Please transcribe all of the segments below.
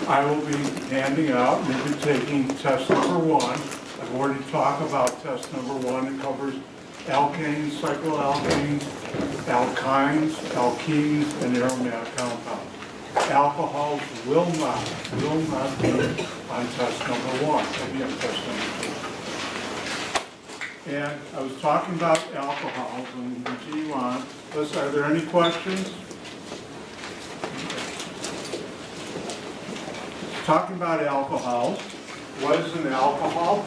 I will be handing out, and we'll be taking test number 1. I've already talked about test number 1. It covers alkanes, cycloalkanes, alkynes, alkenes, and aromatic compounds. Alcohols will not be on test number 1. They'll be on test number 2. And I was talking about alcohols, and we'll continue on. Listen, are there any questions? Talking about alcohols. What is an alcohol?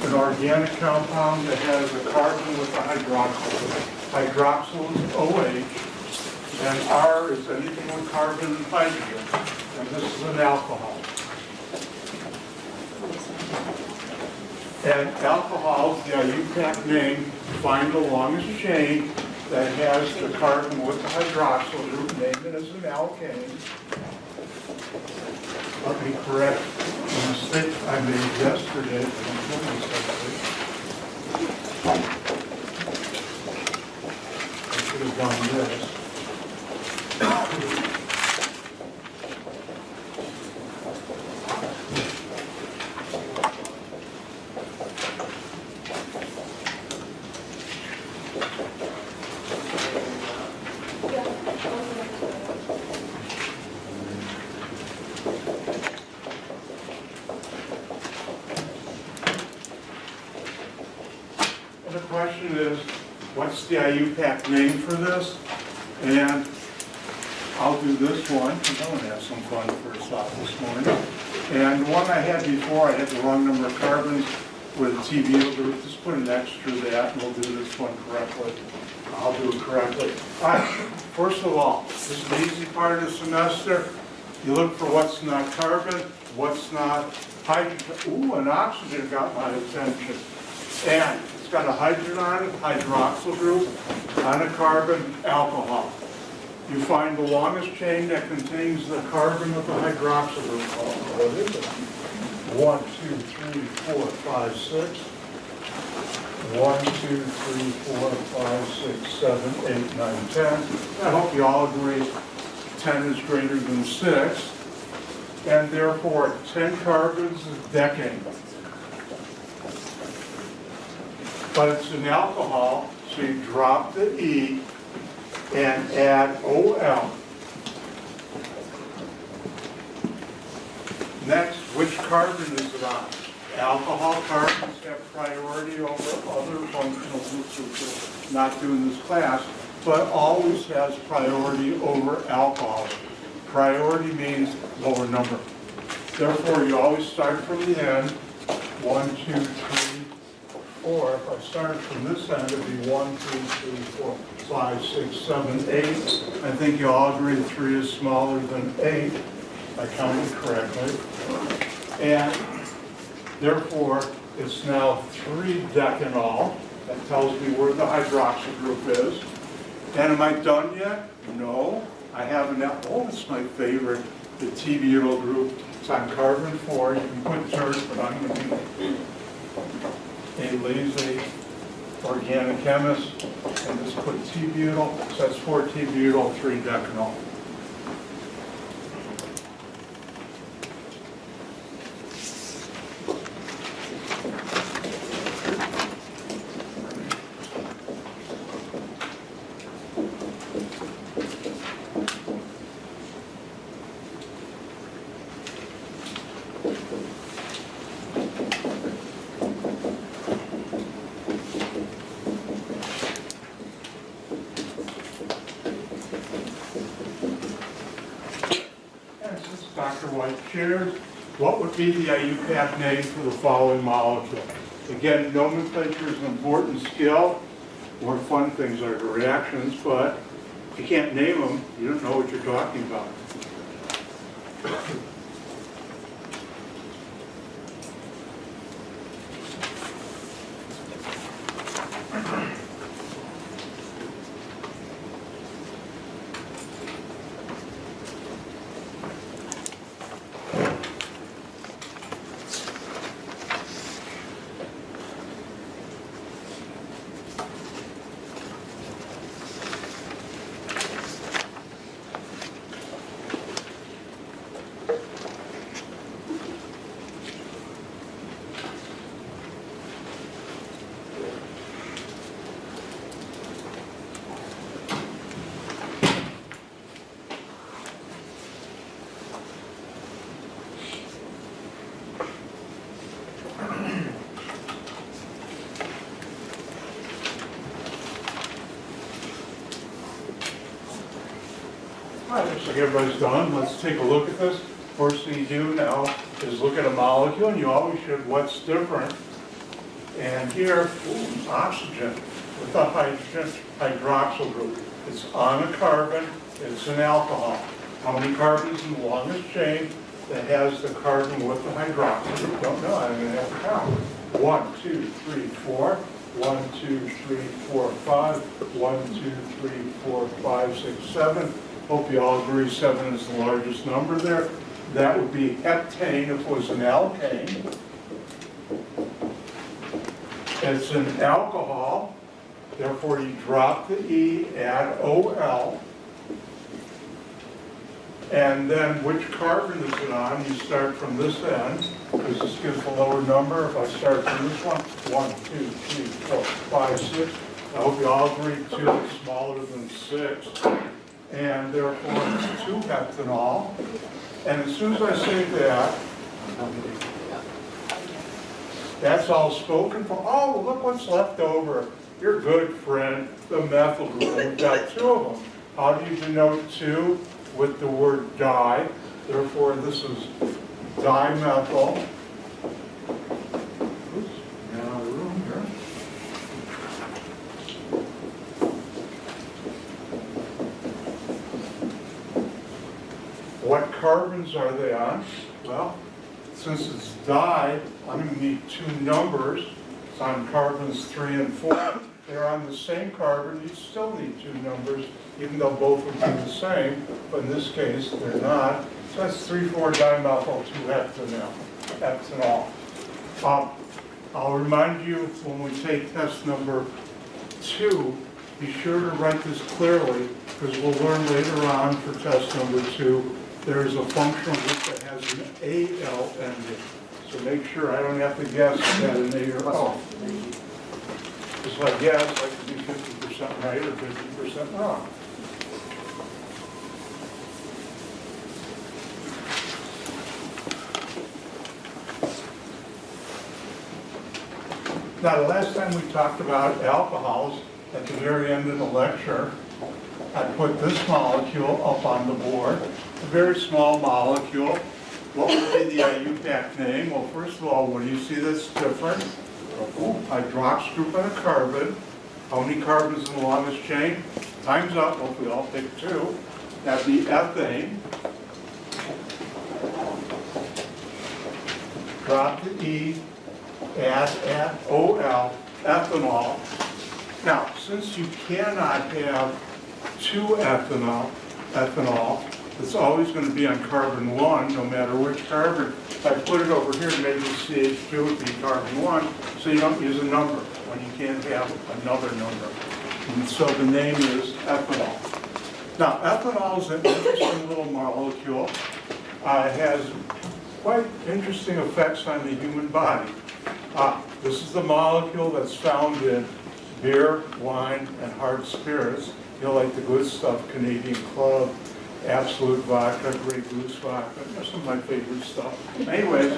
An organic compound that has a carbon with a hydroxyl. Hydroxyl is OH, and R is anything with carbon and hydrogen. And this is an alcohol. And alcohols, the IUPAC name, find the longest chain that has the carbon with the hydroxyl group, name it as an alkane. Let me correct a mistake I made yesterday. I should have done this. The question is, what's the IUPAC name for this? And I'll do this one, because I want to have some fun first off this morning. And the one I had before, I had the wrong number of carbons with a TBO group. Just put an extra to that, and we'll do this one correctly. I'll do it correctly. All right, first of all, this is the easy part of the semester. You look for what's not carbon, what's not hydrogen. Ooh, an oxygen got my attention. And it's got a hydrogen on it, hydroxyl group, on a carbon, alcohol. You find the longest chain that contains the carbon with the hydroxyl group. What is it? 1, 2, 3, 4, 5, 6. 1, 2, 3, 4, 5, 6, 7, 8, 9, 10. I hope you all agree 10 is greater than 6. And therefore, 10 carbons is a decane. But it's an alcohol, so you drop the E and add OL. Next, which carbon is it on? Alcohol carbons have priority over other functional groups, which we're not doing this class, but always has priority over alcohol. Priority means lower number. Therefore, you always start from the end. 1, 2, 3, 4. If I started from this end, it'd be 1, 2, 3, 4, 5, 6, 7, 8. I think you all agree 3 is smaller than 8. I counted correctly. And therefore, it's now 3-decanol. That tells me where the hydroxyl group is. And am I done yet? No. I have an, oh, it's my favorite, the T-butyl group. It's on carbon 4. You can put dirt, but I'm going to be a lazy organic chemist, and just put T-butyl, so that's 4-T-butyl, 3-decanol. Dr. White shares, what would be the IUPAC name for the following molecule? Again, nomenclature is an important skill. More fun things are the reactions, but if you can't name them, you don't know what you're talking about. All right, looks like everybody's done. Let's take a look at this. First thing you do now is look at a molecule, and you always should, what's different? And here, oxygen with the hydrogen hydroxyl group. It's on a carbon, it's an alcohol. How many carbons in the longest chain that has the carbon with the hydroxyl group? Don't know, I'm going to have to count. 1, 2, 3, 4. 1, 2, 3, 4, 5. 1, 2, 3, 4, 5, 6, 7. Hope you all agree 7 is the largest number there. That would be heptane if it was an alkane. It's an alcohol, therefore you drop the E, add OL. And then which carbon is it on? You start from this end, because this gives a lower number. If I start from this one, 1, 2, 3, 4, 5, 6. I hope you all agree 2 is smaller than 6. And therefore it's 2-heptanol. And as soon as I say that, that's all spoken for. Oh, look what's left over. You're good, friend. The methyl group. We've got 2 of them. How do you denote 2? With the word di. Therefore, this is dimethyl. Oops, now out of the room here. What carbons are they on? Well, since it's di, I'm going to need 2 numbers. It's on carbons 3 and 4. They're on the same carbon. You still need 2 numbers, even though both would be the same. But in this case, they're not. So that's 3,4-dimethyl 2-heptanol. I'll remind you when we take test number 2, be sure to write this clearly, because we'll learn later on for test number 2, there is a functional group that has an AL ending. So make sure I don't have to guess that an A or O. Just like guess, I could be 50% right or 50% wrong. Now, the last time we talked about alcohols, at the very end of the lecture, I put this molecule up on the board, a very small molecule. What would be the IUPAC name? Well, first of all, what do you see that's different? Hydroxyl group and a carbon. How many carbons in the longest chain? Time's up. Hopefully I'll pick 2. That'd be ethane. Drop the E, add OL, ethanol. Now, since you cannot have 2 ethanol, it's always going to be on carbon 1, no matter which carbon. If I put it over here, maybe CH2 would be carbon 1, so you don't use a number when you can't have another number. And so the name is ethanol. Now, ethanol is an interesting little molecule. It has quite interesting effects on the human body. This is the molecule that's found in beer, wine, and hard spirits. You know, like the good stuff, Canadian Club, Absolute Vodka, Grey Goose Vodka. That's some of my favorite stuff. Anyways,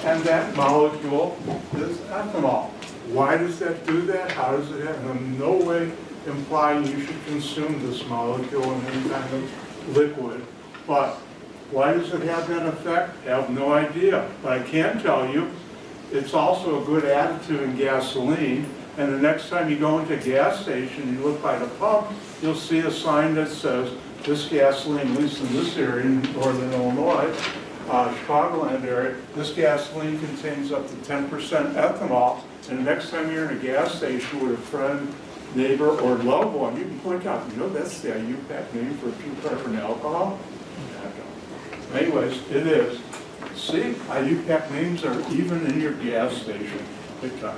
and that molecule is ethanol. Why does that do that? How does it happen? I'm in no way implying you should consume this molecule in any kind of liquid. But why does it have that effect? I have no idea. But I can tell you, it's also a good additive in gasoline. And the next time you go into a gas station, you look by the pump, you'll see a sign that says, this gasoline, at least in this area, in northern Illinois, Chicagoland area, this gasoline contains up to 10% ethanol. And the next time you're in a gas station with a friend, neighbor, or loved one, you can point out, you know, that's the IUPAC name for pure carbon alcohol. Anyways, it is. See, IUPAC names are even in your gas station. Big time.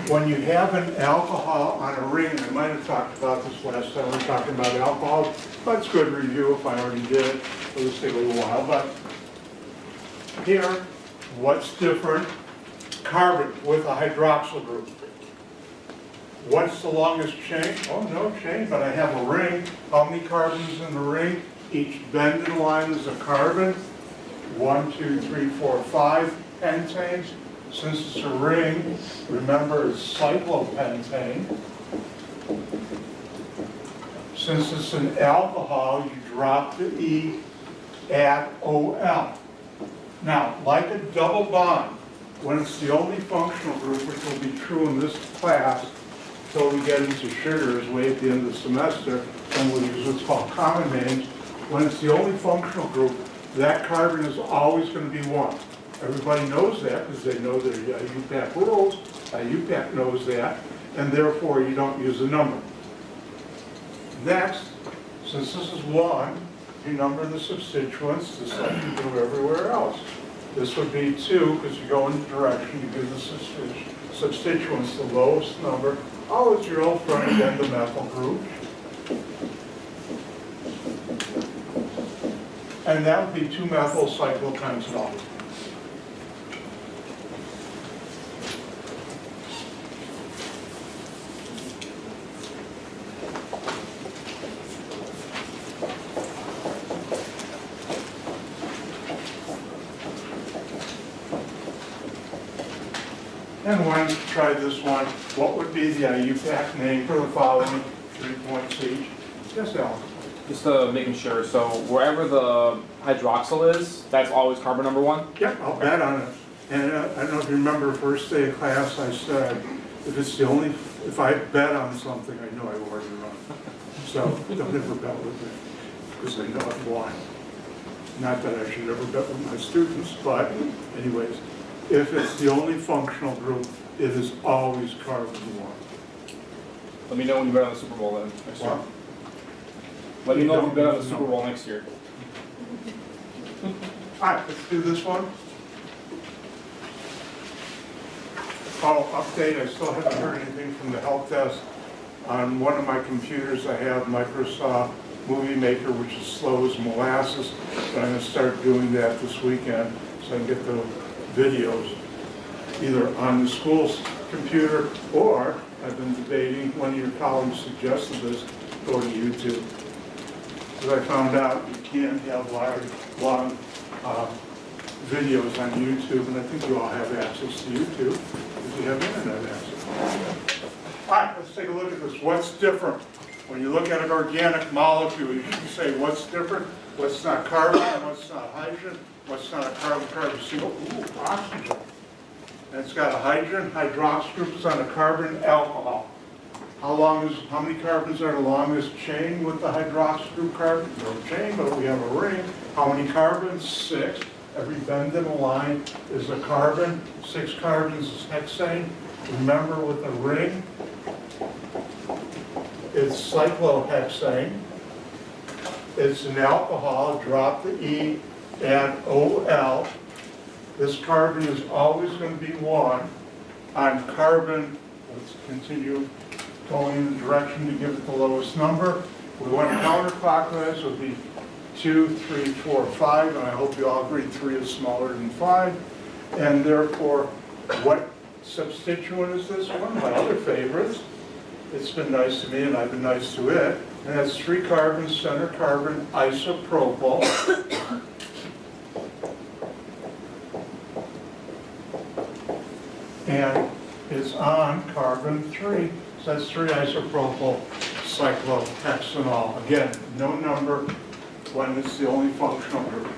When you have an alcohol on a ring, I might have talked about this last time we were talking about alcohol, but it's good review if I already did it. It'll just take a little while. But here, what's different? Carbon with a hydroxyl group. What's the longest chain? Oh, no chain, but I have a ring. How many carbons in the ring? Each bend in the line is a carbon. 1, 2, 3, 4, 5 pentanes. Since it's a ring, remember it's cyclopentane. Since it's an alcohol, you drop the E, add OL. Now, like a double bond, when it's the only functional group, which will be true in this class, until we get into sugars way at the end of the semester, and we'll use what's called common names. When it's the only functional group, that carbon is always going to be 1. Everybody knows that because they know their IUPAC rules. IUPAC knows that, and therefore you don't use a number. Next, since this is 1, you number the substituents just like you do everywhere else. This would be 2 because you go in the direction, you give the substituents the lowest number. Always your old friend again, the methyl group. And that would be 2-methyl-cyclopentanol. And why don't you try this one? What would be the IUPAC name for the following 3 points each? Just Al. Just making sure, so wherever the hydroxyl is, that's always carbon number 1? Yep, I'll bet on it. And I don't know if you remember first day of class, I said, if I bet on something, I know I will already run. So don't ever bet with me, because I know I've won. Not that I should ever bet with my students, but anyways, if it's the only functional group, it is always carbon 1. Let me know when you bet on the Super Bowl then, next year. Well, Let me know if you bet on the Super Bowl next year. all right, let's do this one. Oh, update, I still haven't heard anything from the help desk. On one of my computers, I have Microsoft Movie Maker, which is slow as molasses, but I'm going to start doing that this weekend so I can get the videos either on the school's computer or I've been debating, one of your colleagues suggested this, go to YouTube. Because I found out you can't have long videos on YouTube, and I think you all have access to YouTube if you have internet access. All right, let's take a look at this. What's different? When you look at an organic molecule, you should say what's different, what's not carbon, what's not hydrogen, what's not a carbon-carbon single, ooh, oxygen. And it's got a hydrogen, hydroxyl group, it's on a carbon alcohol. How many carbons are along this chain with the hydroxyl group carbon? No chain, but we have a ring. How many carbons? 6. Every bend in a line is a carbon. 6 carbons is hexane. Remember with a ring, it's cyclohexane. It's an alcohol, drop the E, add OL. This carbon is always going to be 1 on carbon. Let's continue going in the direction to give it the lowest number. We went counterclockwise, it would be 2, 3, 4, 5, and I hope you all agree 3 is smaller than 5. And therefore, what substituent is this? One of my other favorites. It's been nice to me and I've been nice to it. And that's 3 carbons, center carbon, isopropyl. And it's on carbon 3. So that's 3-isopropyl cyclohexanol. Again, no number when it's the only functional group.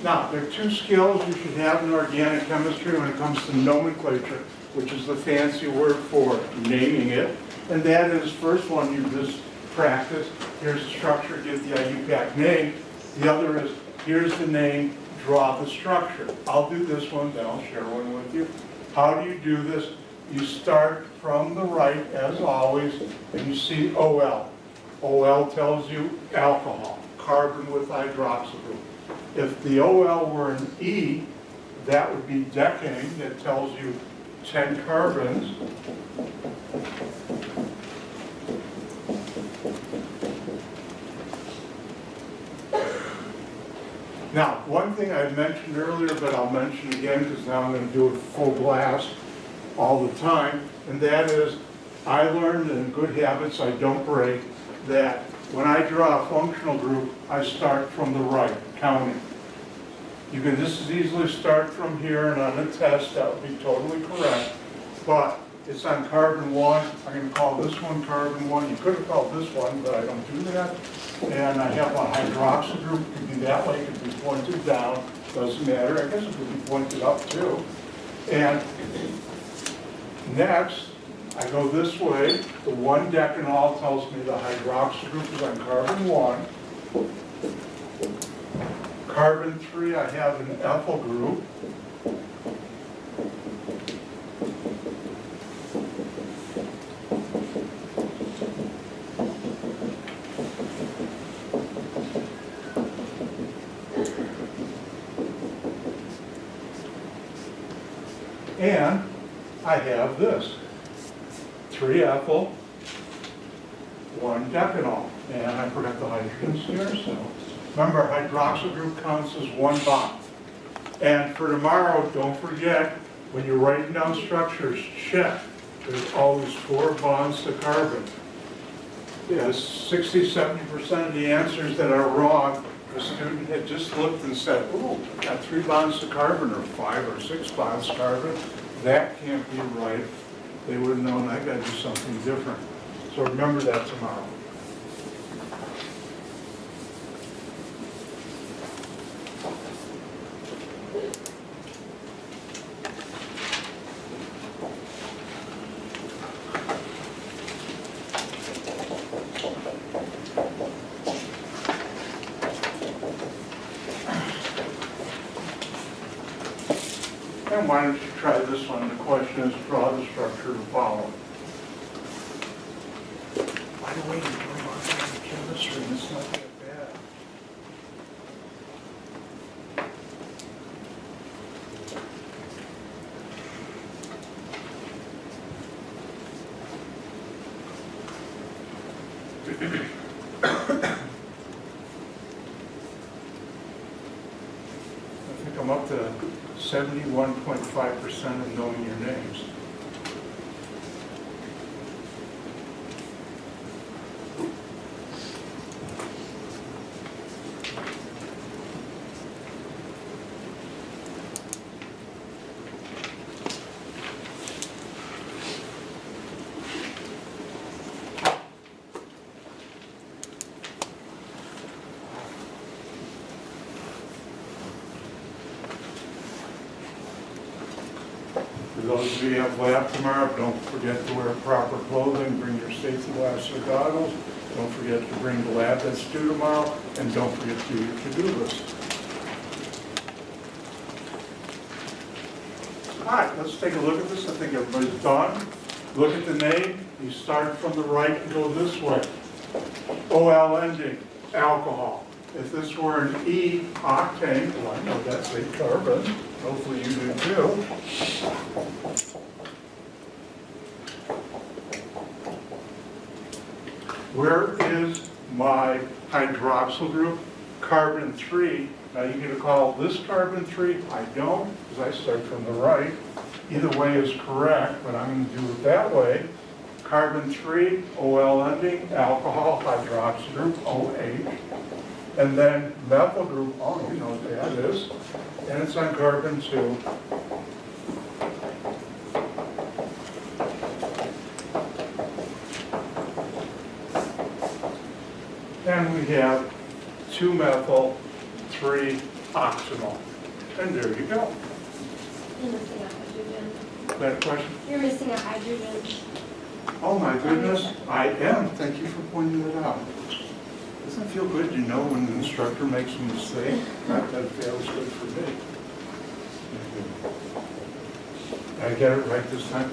Now, there are 2 skills you should have in organic chemistry when it comes to nomenclature, which is the fancy word for naming it. And that is, first one you just practice. Here's the structure, give the IUPAC name. The other is, here's the name, draw the structure. I'll do this one, then I'll share one with you. How do you do this? You start from the right, as always, and you see OL. OL tells you alcohol, carbon with hydroxyl group. If the OL were an E, that would be decane. That tells you 10 carbons. Now, one thing I mentioned earlier, but I'll mention again because now I'm going to do it full blast all the time, and that is I learned in Good Habits I Don't Break that when I draw a functional group, I start from the right, counting. You can just as easily start from here, and on a test that would be totally correct, but it's on carbon 1. I'm going to call this one carbon 1. You could have called this one, but I don't do that. And I have a hydroxyl group. It could be that way. It could be pointed down. Doesn't matter. I guess it could be pointed up too. And next, I go this way. The 1-decanol tells me the hydroxyl group is on carbon 1. Carbon 3, I have an ethyl group. And I have this, 3-ethyl, 1-decanol. And I forgot the hydrogens here, so. Remember, hydroxyl group counts as 1 bond. And for tomorrow, don't forget, when you're writing down structures, check. There's always 4 bonds to carbon. Yes, 60–70% of the answers that are wrong, the student had just looked and said, "Ooh, I got 3 bonds to carbon, or 5 or 6 bonds to carbon." That can't be right. They would have known I got to do something different. So remember that tomorrow. And why don't you try this one? The question is, draw the structure to follow. By the way, you're doing organic chemistry, and it's not that bad. I think I'm up to 71.5% of knowing your names. For those of you who have lab tomorrow, don't forget to wear proper clothing, bring your safety glasses or goggles, don't forget to bring the lab that's due tomorrow, and don't forget to do your to-do list. All right, let's take a look at this. I think everybody's done. Look at the name. You start from the right and go this way. OL ending, alcohol. If this were an E octane, well, I know that's a carbon. Hopefully you do too. Where is my hydroxyl group? Carbon 3. Now you're going to call this carbon 3. I don't, because I start from the right. Either way is correct, but I'm going to do it that way. Carbon 3, OL ending, alcohol, hydroxyl group, OH. And then methyl group, oh, you know what that is. And it's on carbon 2. And we have 2-methyl, 3-oxynol. And there you go. You're missing a hydrogen. That question? You're missing a hydrogen. Oh my goodness, I am. Thank you for pointing it out. Doesn't it feel good to know when the instructor makes a mistake? Not that it feels good for me. Did I get it right this time?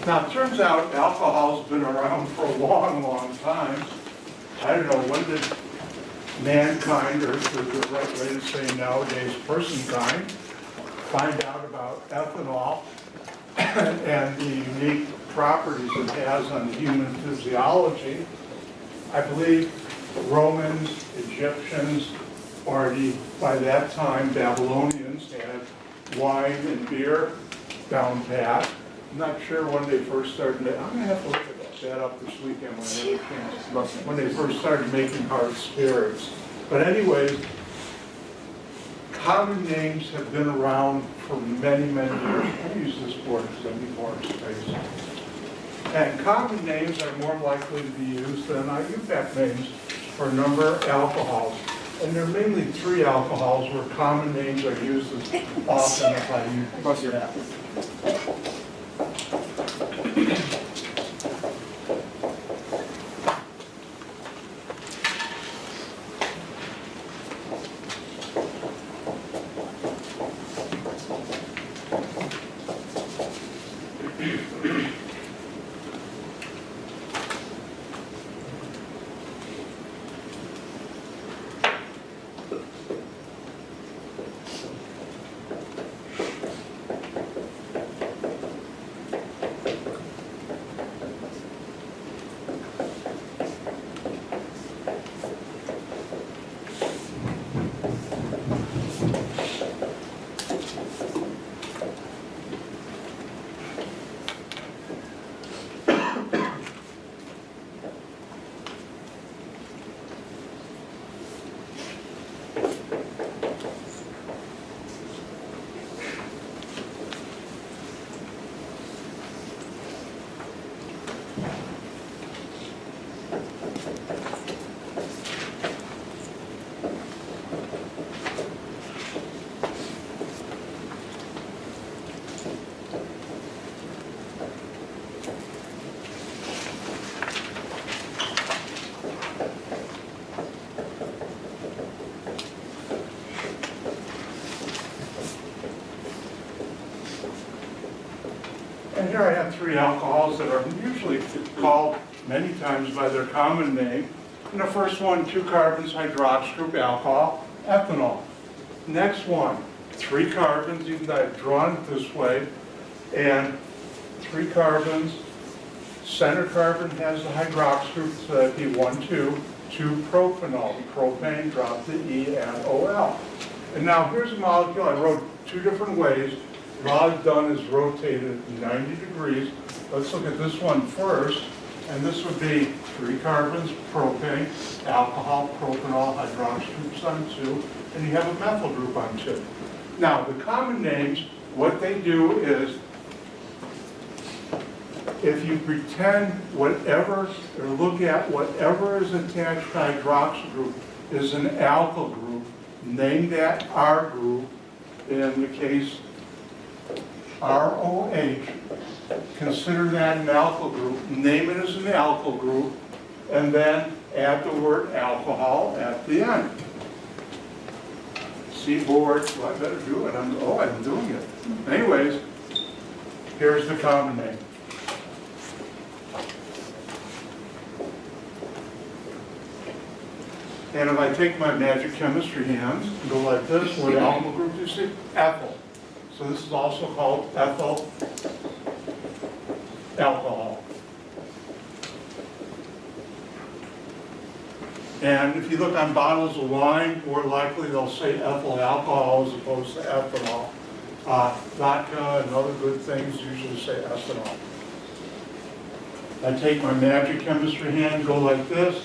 Now, it turns out alcohol's been around for a long, long time. I don't know, when did mankind, or the right way to say nowadays, personkind, find out about ethanol and the unique properties it has on human physiology. I believe Romans, Egyptians, already by that time, Babylonians had wine and beer down pat. I'm not sure when they first started, I'm gonna have to look at that up this weekend when I have a chance, when they first started making hard spirits. But anyways, common names have been around for many, many years. I'll use this board because I need more space. And common names are more likely to be used than IUPAC names for a number of alcohols. And there are mainly 3 alcohols where common names are used as often as IUPAC. And here I have 3 alcohols that are usually called many times by their common name. And the first one, 2 carbons hydroxygroup alcohol, ethanol. Next one, 3 carbons, even though I've drawn it this way, and 3 carbons. Center carbon has the hydroxygroup, so that'd be 1, 2, 2 propanol. Propane, drop the E and OL. And now here's a molecule I wrote 2 different ways. All I've done is rotate it 90 degrees. Let's look at this one first. And this would be 3 carbons, propane, alcohol, propanol, hydroxygroups on 2, and you have a methyl group on 2. Now, the common names, what they do is, if you pretend whatever, or look at whatever is attached to hydroxyl group is an alkyl group, name that R group. In the case ROH, consider that an alkyl group, name it as an alkyl group, and then add the word alcohol at the end. See board, well, I better do it. I'm doing it. Anyways, here's the common name. And if I take my magic chemistry hands and go like this, what alkyl group do you see? Ethyl. So this is also called ethyl alcohol. And if you look on bottles of wine, more likely they'll say ethyl alcohol as opposed to ethanol. Vodka and other good things usually say ethanol. I take my magic chemistry hand, go like this.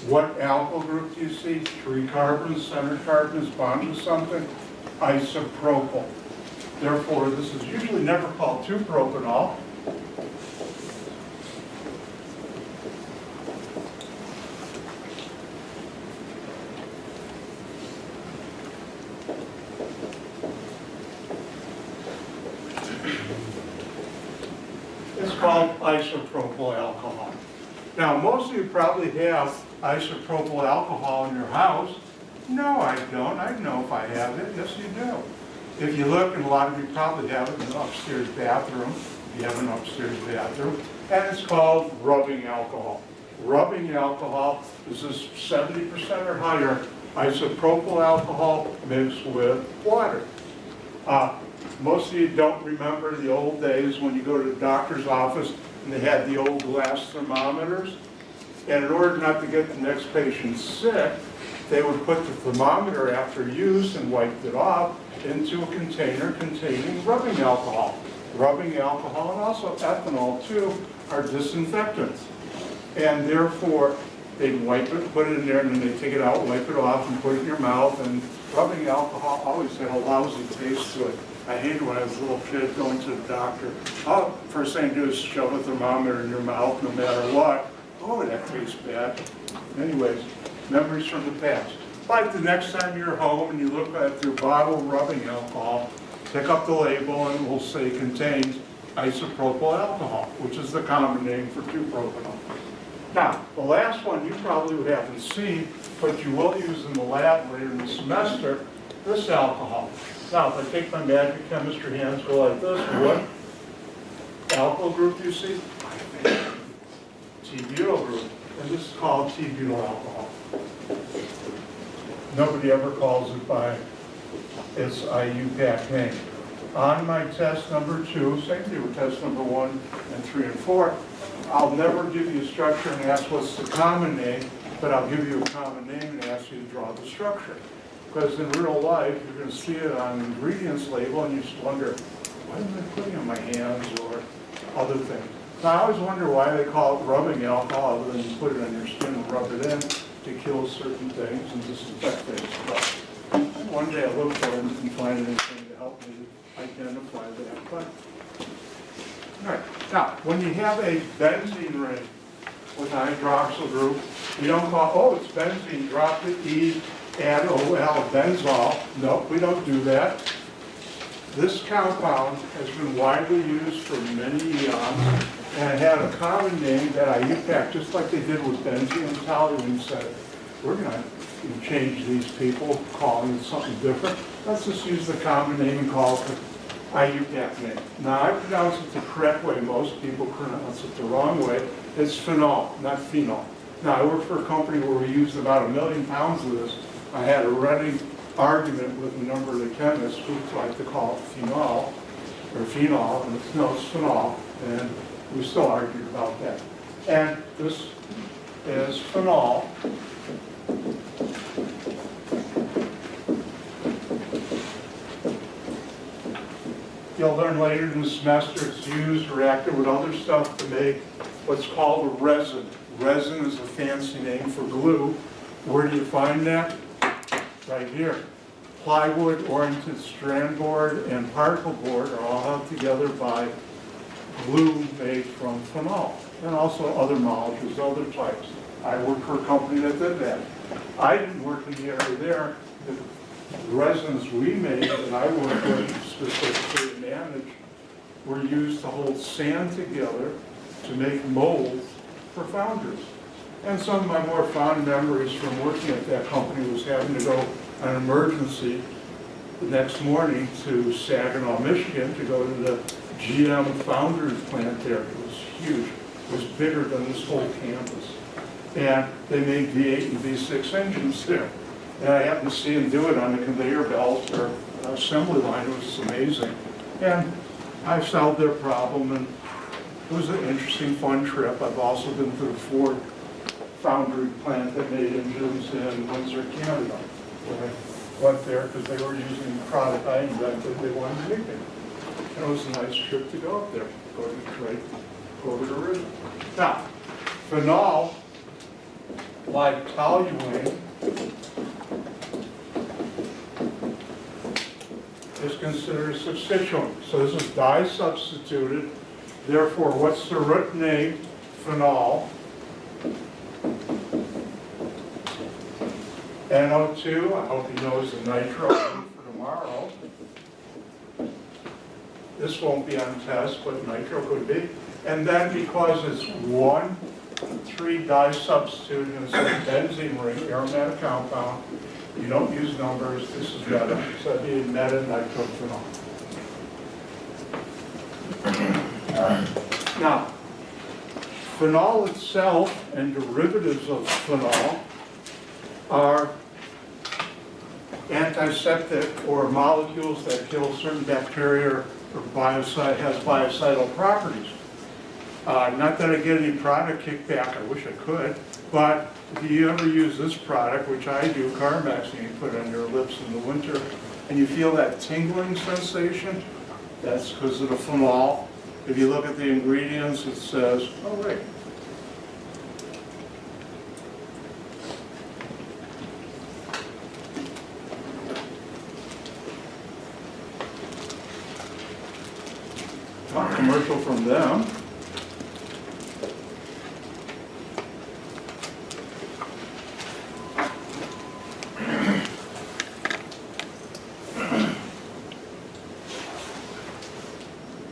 What alkyl group do you see? 3 carbons, center carbons, bond to something, isopropyl. Therefore, this is usually never called 2-propanol. It's called isopropyl alcohol. Now, most of you probably have isopropyl alcohol in your house. No, I don't. I know if I have it. Yes, you do. If you look, and a lot of you probably have it in the upstairs bathroom. If you have an upstairs bathroom, and it's called rubbing alcohol. Rubbing alcohol is this 70% or higher isopropyl alcohol mixed with water. Most of you don't remember the old days when you go to the doctor's office and they had the old glass thermometers. And in order not to get the next patient sick, they would put the thermometer after use and wiped it off into a container containing rubbing alcohol. Rubbing alcohol and also ethanol too are disinfectants. And therefore, they'd wipe it, put it in there, and then they'd take it out, wipe it off, and put it in your mouth. And rubbing alcohol always had a lousy taste to it. I hated when I was a little kid going to the doctor. Oh, first thing to do is shove a thermometer in your mouth no matter what. Oh, that tastes bad. Anyways, memories from the past. Like the next time you're home and you look at your bottle of rubbing alcohol, pick up the label and it will say contains isopropyl alcohol, which is the common name for 2-propanol. Now, the last one you probably haven't seen, but you will use in the lab later in the semester, this alcohol. Now, if I take my magic chemistry hands, go like this, what alcohol group do you see? T-butyl group. And this is called T-butyl alcohol. Nobody ever calls it by its IUPAC name. On my test number 2, same thing with test number 1 and 3 and 4, I'll never give you a structure and ask what's the common name, but I'll give you a common name and ask you to draw the structure. Because in real life, you're going to see it on the ingredients label and you just wonder, what am I putting on my hands or other things. Now, I always wonder why they call it rubbing alcohol other than you put it on your skin and rub it in to kill certain things and disinfect things. But one day I'll look for it and can find anything to help me identify that. But, all right. Now, when you have a benzene ring with a hydroxyl group, we don't call, oh, it's benzene, drop the E, add OL, benzol. No, we don't do that. This compound has been widely used for many eons and had a common name that IUPAC, just like they did with benzene and toluene, said, we're going to change these people, calling it something different. Let's just use the common name and call it the IUPAC name. Now, I pronounce it the correct way. Most people pronounce it the wrong way. It's phenol, not phenol. Now, I work for a company where we used about 1 million pounds of this. I had a running argument with a number of the chemists who like to call it phenol, or phenol, and it's phenol, and we still argued about that. And this is phenol. You'll learn later in the semester it's used, reacted with other stuff to make what's called a resin. Resin is a fancy name for glue. Where do you find that? Right here. Plywood-oriented strand board and particle board are all held together by glue made from phenol, and also other molecules, other types. I worked for a company that did that. I didn't work in the area there. The resins we made that I worked with specifically and managed were used to hold sand together to make molds for foundries. And some of my more fond memories from working at that company was having to go on an emergency the next morning to Saginaw, Michigan to go to the GM foundry plant there. It was huge. It was bigger than this whole campus. And they made V8 and V6 engines there. And I happened to see them do it on the conveyor belt or assembly line. It was amazing. And I solved their problem, and it was an interesting, fun trip. I've also been to the Ford foundry plant that made engines in Windsor, Canada, where I went there because they were using the product I invented. They wanted to make it. And it was a nice trip to go up there, go to Detroit, go over to Ridge. Now, phenol, like toluene, is considered a substituent. So this is di-substituted. Therefore, what's the root name? Phenol. NO2, I hope you know is the nitro for tomorrow. This won't be on test, but nitro could be. And then because it's 1,3 di-substituted and it's a benzene ring, aromatic compound, you don't use numbers, this is meta, so it'd be meta-nitrophenol. Now, phenol itself and derivatives of phenol are antiseptic or molecules that kill certain bacteria or has biocidal properties. Not that I get any product kickback, I wish I could, but if you ever use this product, which I do, Carmex, and you put it on your lips in the winter, and you feel that tingling sensation, that's because of the phenol. If you look at the ingredients, it says, oh wait. Commercial from them.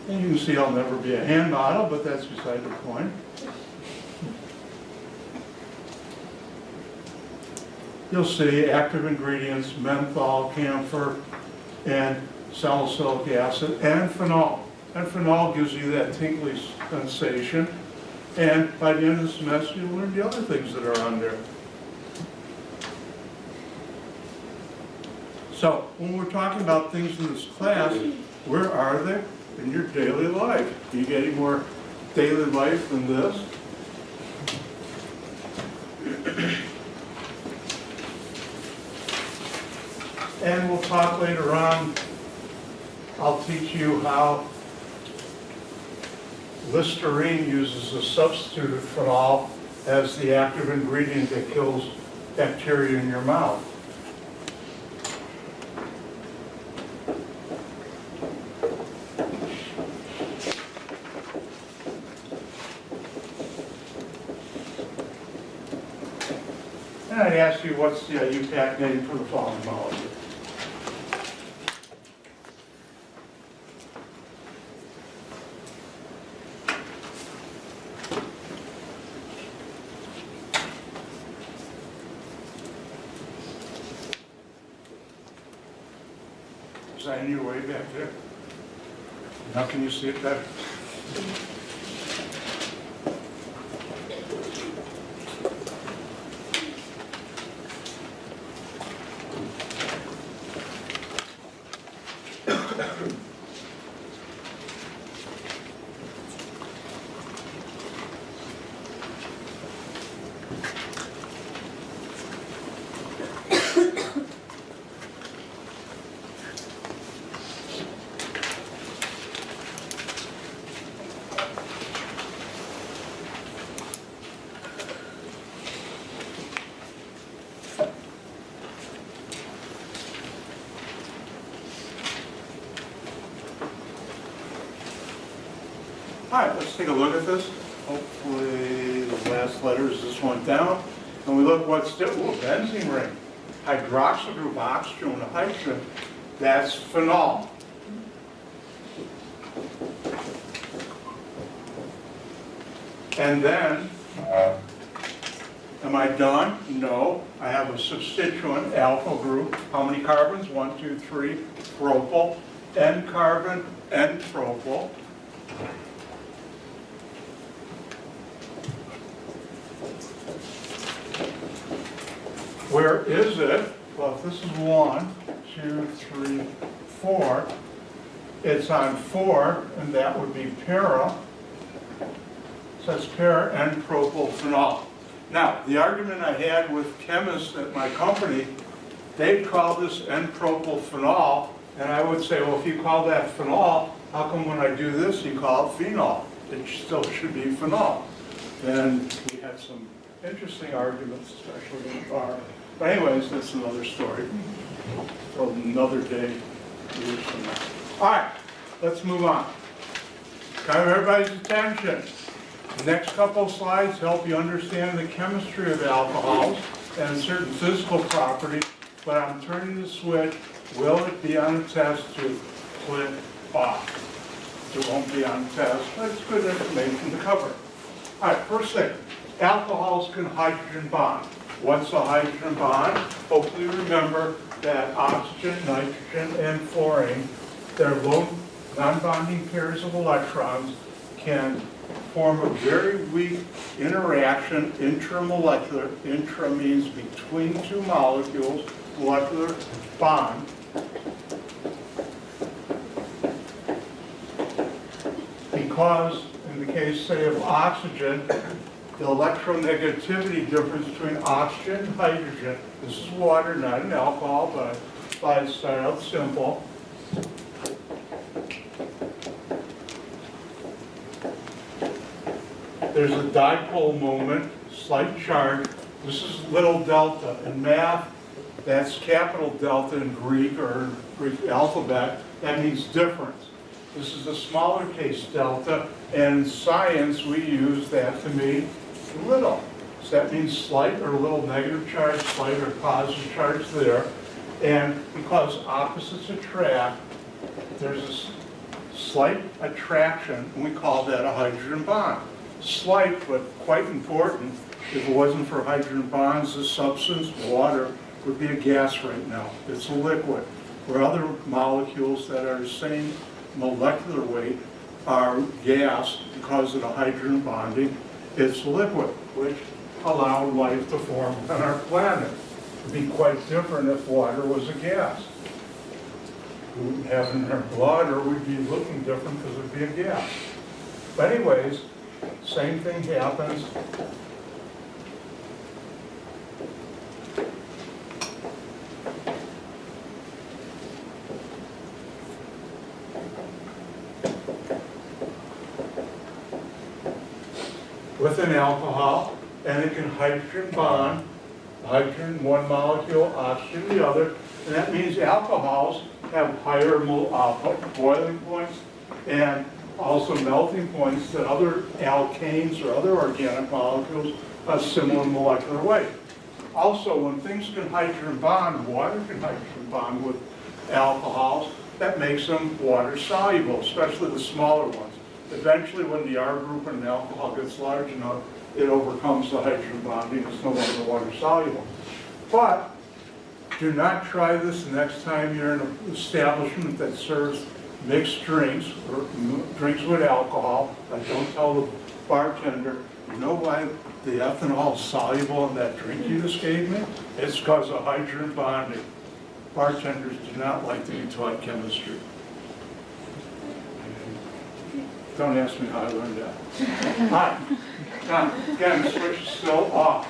And you can see I'll never be a hand model, but that's beside the point. You'll see active ingredients, menthol, camphor, and salicylic acid, and phenol. And phenol gives you that tingly sensation. And by the end of the semester, you'll learn the other things that are on there. So, when we're talking about things in this class, where are they in your daily life? Do you get any more daily life than this? And we'll talk later on, I'll teach you how Listerine uses a substitute of phenol as the active ingredient that kills bacteria in your mouth. And I'd ask you, what's the UPAC name for the following molecule? Is that in your way back there? How can you see it better? All right, let's take a look at this. Hopefully the last letter is this one down. And we look what's still, benzene ring. Hydroxyl group, oxygen and hydrogen, that's phenol. And then, am I done? No. I have a substituent, alpha group. How many carbons? 1, 2, 3, propyl. N carbon, N propyl. Where is it? Well, if this is 1, 2, 3, 4, it's on 4, and that would be para. So that's para and propylphenol. Now, the argument I had with chemists at my company, they'd call this N-propylphenol, and I would say, well, if you call that phenol, how come when I do this, you call it phenol? It still should be phenol. And we had some interesting arguments, especially in the bar. But anyways, that's another story for another day, years from now. All right, let's move on. Got everybody's attention. The next couple of slides help you understand the chemistry of alcohols and certain physical properties, but I'm turning the switch. Will it be on the test to click off? It won't be on the test, but it's good information to cover. All right, first thing, alcohols can hydrogen bond. What's a hydrogen bond? Hopefully you remember that oxygen, nitrogen, and fluorine, they're low non-bonding pairs of electrons, can form a very weak interaction, intramolecular. Intra means between two molecules, molecular bond. Because in the case, say, of oxygen, the electronegativity difference between oxygen and hydrogen, this is water, not an alcohol, but I start out simple. There's a dipole moment, slight charge. This is little delta. In math, that's capital delta in Greek or Greek alphabet. That means difference. This is a smaller case delta, and in science we use that to mean little. So that means slight or little negative charge, slight or positive charge there. And because opposites attract, there's a slight attraction, and we call that a hydrogen bond. Slight, but quite important. If it wasn't for hydrogen bonds, the substance, water, would be a gas right now. It's a liquid. Where other molecules that are the same molecular weight are gas because of the hydrogen bonding, it's liquid, which allowed life to form on our planet. It would be quite different if water was a gas. We wouldn't have it in our blood, or we'd be looking different because it would be a gas. But anyways, same thing happens. With an alcohol, and it can hydrogen bond, hydrogen one molecule, oxygen the other, and that means alcohols have higher boiling points and also melting points that other alkanes or other organic molecules have similar molecular weight. Also, when things can hydrogen bond, water can hydrogen bond with alcohols, that makes them water soluble, especially the smaller ones. Eventually, when the R group in an alcohol gets large enough, it overcomes the hydrogen bonding. It's no longer water soluble. But do not try this the next time you're in an establishment that serves mixed drinks or drinks with alcohol. Don't tell the bartender, you know why the ethanol is soluble in that drink you just gave me? It's because of hydrogen bonding. Bartenders do not like to be taught chemistry. Don't ask me how I learned that. All right. Now, again, the switch is still off.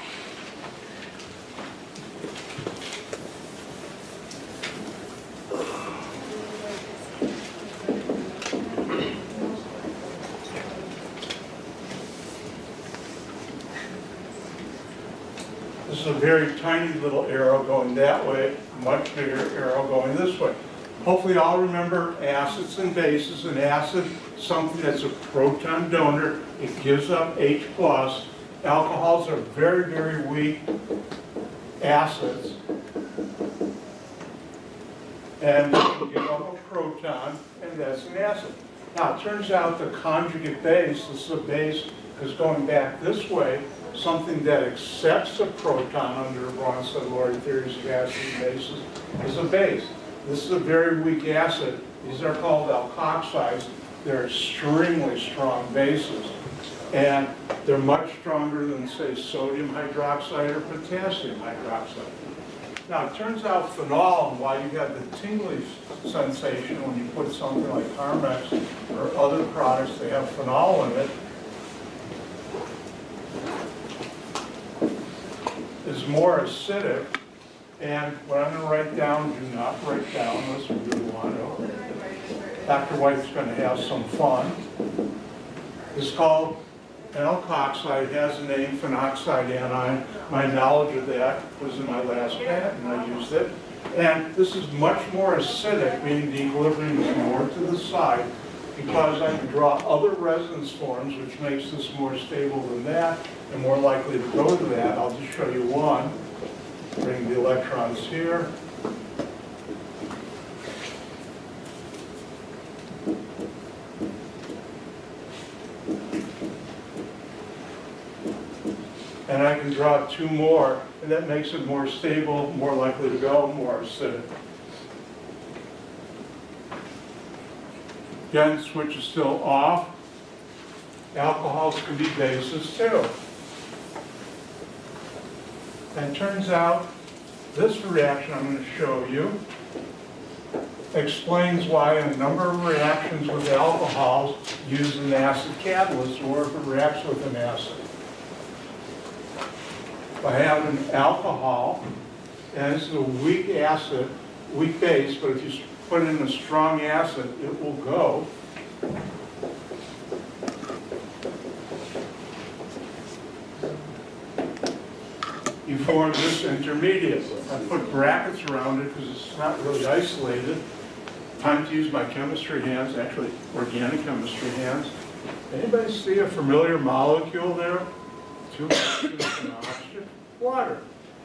This is a very tiny little arrow going that way, a much bigger arrow going this way. Hopefully all remember acids and bases. An acid, something that's a proton donor, it gives up H+. Alcohols are very, very weak acids. And they can give up a proton, and that's an acid. Now, it turns out the conjugate base, this is a base, is going back this way, something that accepts a proton under Bronsted-Lowry theories of acids and bases is a base. This is a very weak acid. These are called alkoxides. They're extremely strong bases. And they're much stronger than, say, sodium hydroxide or potassium hydroxide. Now, it turns out phenol, and why you got the tingly sensation when you put something like Carmex or other products that have phenol in it, is more acidic. And what I'm going to write down, do not write down unless you really want to. Dr. White's going to have some fun. It's called an alkoxide. It has a name, phenoxide anion. My knowledge of that was in my last patent, and I used it. And this is much more acidic, meaning the equilibrium is more to the side, because I can draw other resonance forms, which makes this more stable than that, and more likely to go to that. I'll just show you one. Bring the electrons here. And I can draw two more, and that makes it more stable, more likely to go, more acidic. Again, switch is still off. alcohols can be bases too. And it turns out this reaction I'm going to show you explains why in a number of reactions with alcohols use an acid catalyst or if it reacts with an acid. If I have an alcohol, and this is a weak acid, weak base, but if you put in a strong acid, it will go. You form this intermediate. I put brackets around it because it's not really isolated. Time to use my chemistry hands, actually organic chemistry hands. Anybody see a familiar molecule there? Two oxygen and oxygen, water.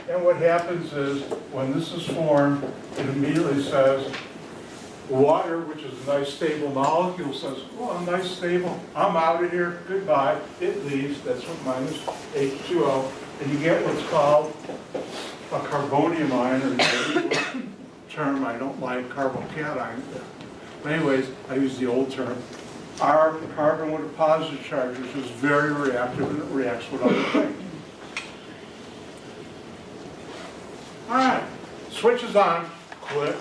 And what happens is, when this is formed, it immediately says, water, which is a nice stable molecule, says, well, I'm nice stable, I'm out of here, goodbye. It leaves, that's what minus H2O. And you get what's called a carbonium ion, or the term I don't like, carbocation. But anyways, I use the old term. Our carbon with a positive charge, which is very reactive, and it reacts with other things. All right, switch is on, click.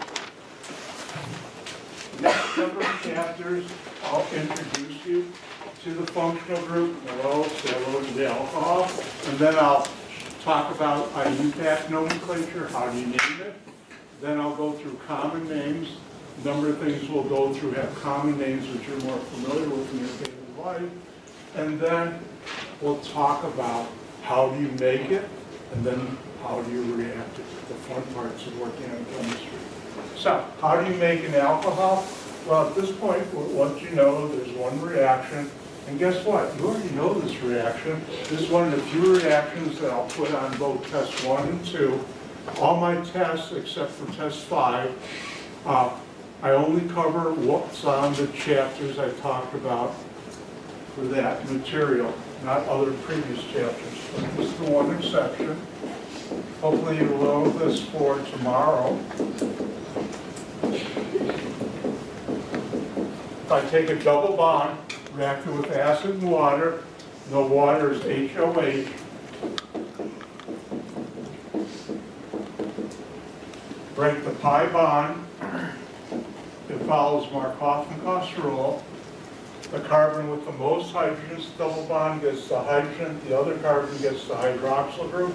Next number of chapters, I'll introduce you to the functional group, hello, say hello to the alcohol, and then I'll talk about IUPAC nomenclature, how do you name it. Then I'll go through common names. A number of things we'll go through have common names which you're more familiar with in your daily life. And then we'll talk about how do you make it, and then how do you react to it, the fun parts of organic chemistry. So, how do you make an alcohol? Well, at this point, once you know there's one reaction, and guess what? You already know this reaction. This is one of the few reactions that I'll put on both test 1 and 2. All my tests, except for test 5, I only cover what's on the chapters I talked about for that material, not other previous chapters. But this is the one exception. Hopefully you will know this for tomorrow. If I take a double bond, reacted with acid and water, the water is HOH. Break the pi bond, it follows Markov-Coste rule. The carbon with the most hydrogens, double bond gets the hydrogen, the other carbon gets the hydroxyl group.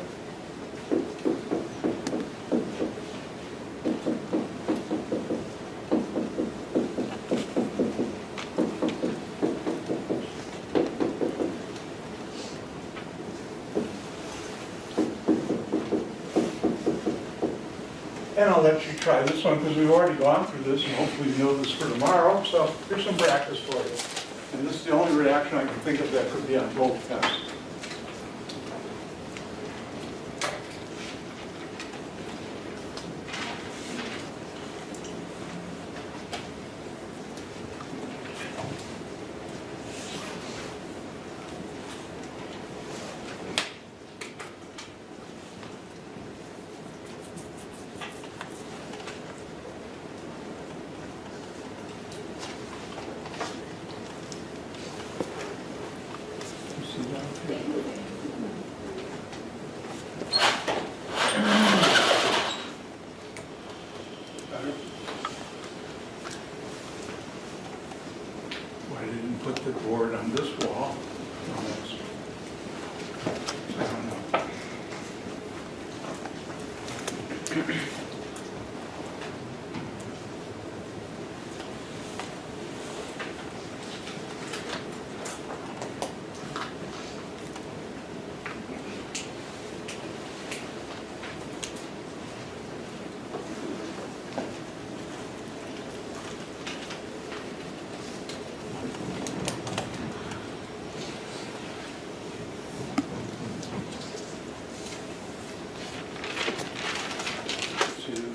And I'll let you try this one because we've already gone through this and hopefully you know this for tomorrow. So here's some practice for you. And this is the only reaction I can think of that could be on both tests. I didn't put the board on this wall. No, that's, I don't know.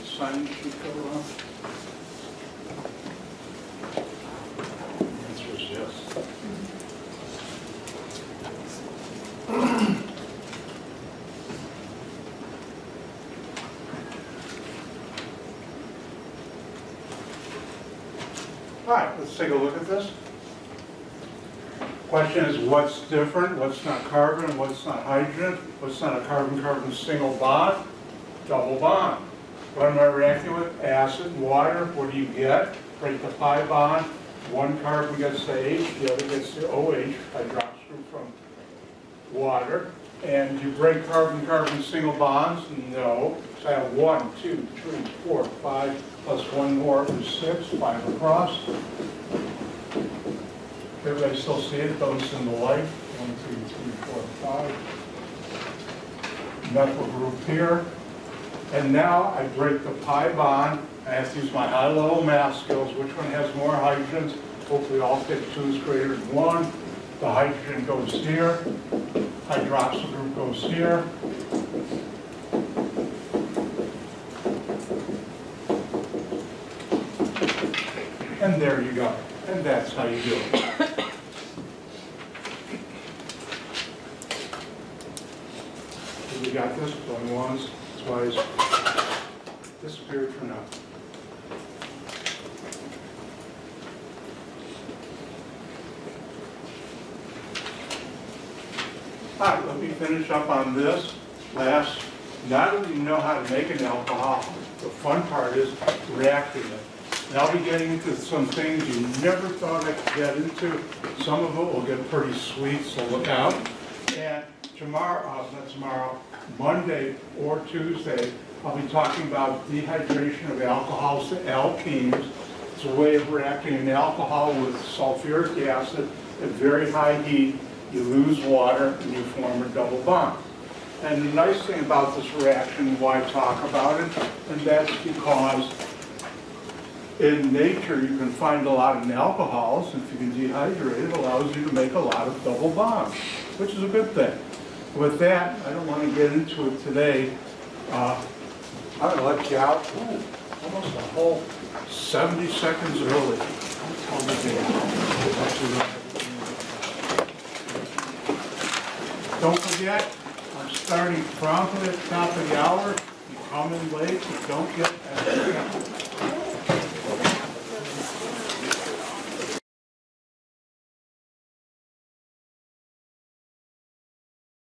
Sign sheet cover on? The answer is yes. All right, let's take a look at this. Question is, what's different? What's not carbon? What's not hydrogen? What's not a carbon-carbon single bond? Double bond. What am I reacting with? Acid and water. What do you get? Break the pi bond. One carbon gets the H, the other gets the OH. Hydroxyl from water. And you break carbon-carbon single bonds? No. So I have 1, 2, 3, 4, 5, plus one more is 6, 5 across. Everybody still see it? Those in the light? 1, 2, 3, 4, 5. Methyl group here. And now I break the pi bond. I have to use my high-level math skills. Which one has more hydrogens? Hopefully all 2 is greater than 1. The hydrogen goes here. Hydroxyl group goes here. And there you go. And that's how you do it. So we got this going once, twice. Disappeared for now. All right, let me finish up on this last. Now that you know how to make an alcohol, the fun part is reacting it. And I'll be getting into some things you never thought I could get into. Some of it will get pretty sweet, so look out. And tomorrow, not tomorrow, Monday or Tuesday, I'll be talking about dehydration of alcohols to alkenes. It's a way of reacting an alcohol with sulfuric acid at very high heat. You lose water and you form a double bond. And the nice thing about this reaction, why talk about it, and that's because in nature you can find a lot in alcohols. If you can dehydrate, it allows you to make a lot of double bonds, which is a good thing. With that, I don't want to get into it today. I'm going to let you out almost a whole 70 seconds early. Don't forget, I'm starting promptly at the top of the hour. You come in late, you don't get